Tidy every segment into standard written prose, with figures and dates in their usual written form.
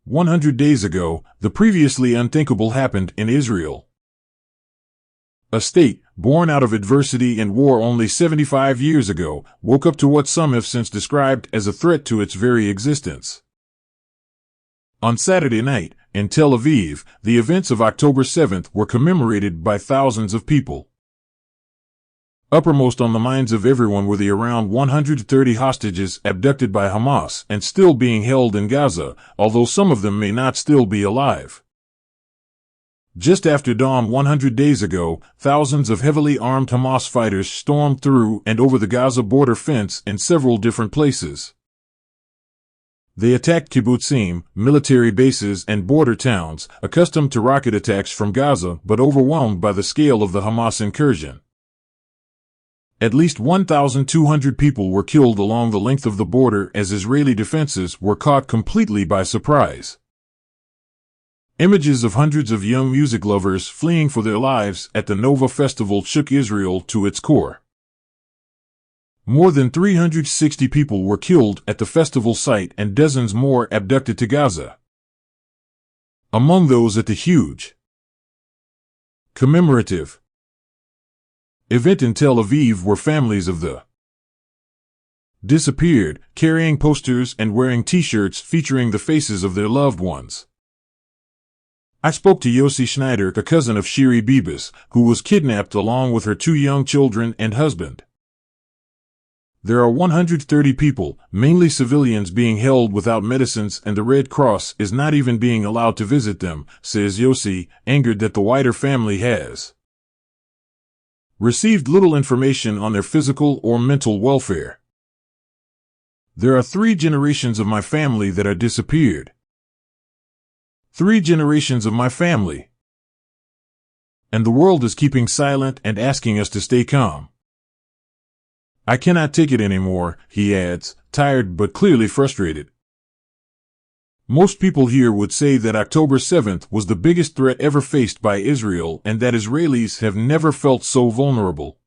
100 days ago, the previously unthinkable happened in Israel. A state, born out of adversity and war only 75 years ago, woke up to what some have since described as a threat to its very existence. On Saturday night, in Tel Aviv, the events of October 7th were commemorated by thousands of people. Uppermost on the minds of everyone were the around 130 hostages abducted by Hamas and still being held in Gaza, although some of them may not still be alive. Just after dawn 100 days ago, thousands of heavily armed Hamas fighters stormed through and over the Gaza border fence in several different places. They attacked kibbutzim, military bases and border towns, accustomed to rocket attacks from Gaza but overwhelmed by the scale of the Hamas incursion. At least 1,200 people were killed along the length of the border as Israeli defenses were caught completely by surprise. Images of hundreds of young music lovers fleeing for their lives at the Nova Festival shook Israel to its core. More than 360 people were killed at the festival site and dozens more abducted to Gaza. Among those at the huge commemorative event in Tel Aviv were families of the disappeared, carrying posters and wearing T-shirts featuring the faces of their loved ones. I spoke to Yossi Schneider, a cousin of Shiri Bibas, who was kidnapped along with her 2 young children and husband. There are 130 people, mainly civilians, being held without medicines, and the Red Cross is not even being allowed to visit them, says Yossi, angered that the wider family has received little information on their physical or mental welfare. There are 3 generations of my family that are disappeared. 3 generations of my family. And the world is keeping silent and asking us to stay calm. I cannot take it anymore, he adds, tired but clearly frustrated. Most people here would say that October 7th was the biggest threat ever faced by Israel and that Israelis have never felt so vulnerable.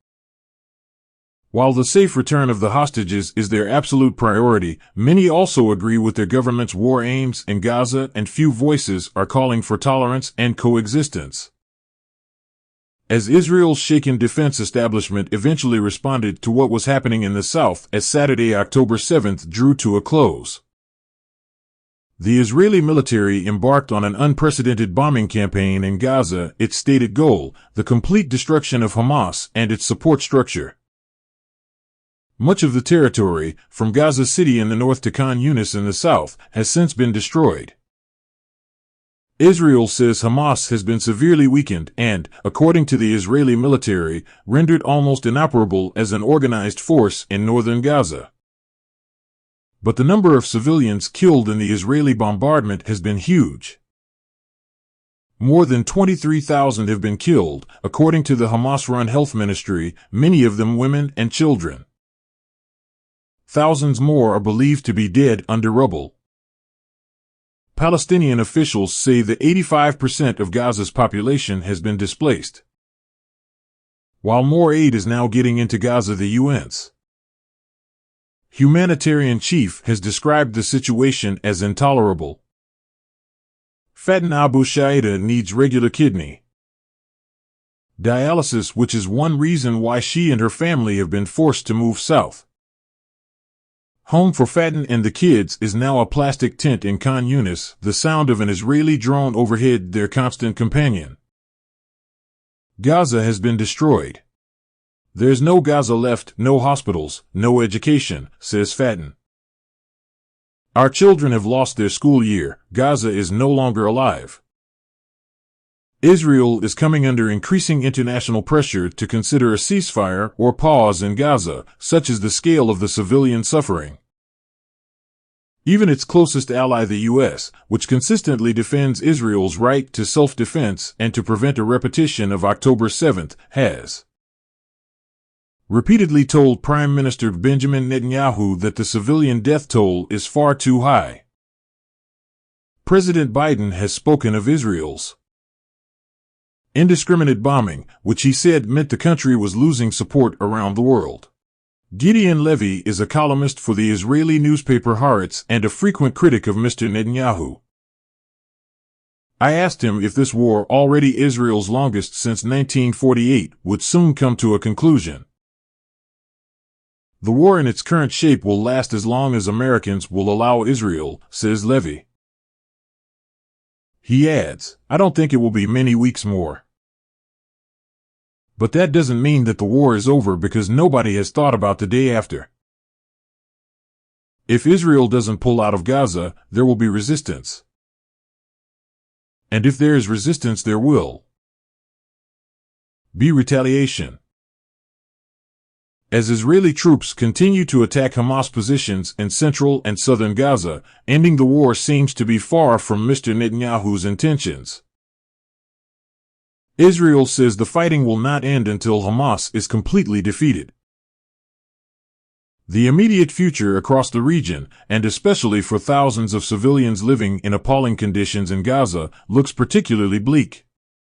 While the safe return of the hostages is their absolute priority, many also agree with their government's war aims in Gaza, and few voices are calling for tolerance and coexistence. As Israel's shaken defense establishment eventually responded to what was happening in the south as Saturday, October 7th drew to a close. The Israeli military embarked on an unprecedented bombing campaign in Gaza, its stated goal, the complete destruction of Hamas and its support structure. Much of the territory, from Gaza City in the north to Khan Yunis in the south, has since been destroyed. Israel says Hamas has been severely weakened and, according to the Israeli military, rendered almost inoperable as an organized force in northern Gaza. But the number of civilians killed in the Israeli bombardment has been huge. More than 23,000 have been killed, according to the Hamas-run health ministry, many of them women and children. Thousands more are believed to be dead under rubble. Palestinian officials say that 85% of Gaza's population has been displaced. While more aid is now getting into Gaza, the UN's humanitarian chief has described the situation as intolerable. Fatin Abu Shaida needs regular kidney dialysis, which is one reason why she and her family have been forced to move south. Home for Fatin and the kids is now a plastic tent in Khan Yunis, the sound of an Israeli drone overhead their constant companion. Gaza has been destroyed. There's no Gaza left, no hospitals, no education, says Fatin. Our children have lost their school year. Gaza is no longer alive. Israel is coming under increasing international pressure to consider a ceasefire or pause in Gaza, such is the scale of the civilian suffering. Even its closest ally, the U.S., which consistently defends Israel's right to self-defense and to prevent a repetition of October 7th, has repeatedly told Prime Minister Benjamin Netanyahu that the civilian death toll is far too high. President Biden has spoken of Israel's indiscriminate bombing, which he said meant the country was losing support around the world. Gideon Levy is a columnist for the Israeli newspaper Haaretz and a frequent critic of Mr. Netanyahu. I asked him if this war, already Israel's longest since 1948, would soon come to a conclusion. The war in its current shape will last as long as Americans will allow Israel, says Levy. He adds, I don't think it will be many weeks more. But that doesn't mean that the war is over, because nobody has thought about the day after. If Israel doesn't pull out of Gaza, there will be resistance. And if there is resistance, there will be retaliation. As Israeli troops continue to attack Hamas positions in central and southern Gaza, ending the war seems to be far from Mr. Netanyahu's intentions. Israel says the fighting will not end until Hamas is completely defeated. The immediate future across the region, and especially for thousands of civilians living in appalling conditions in Gaza, looks particularly bleak.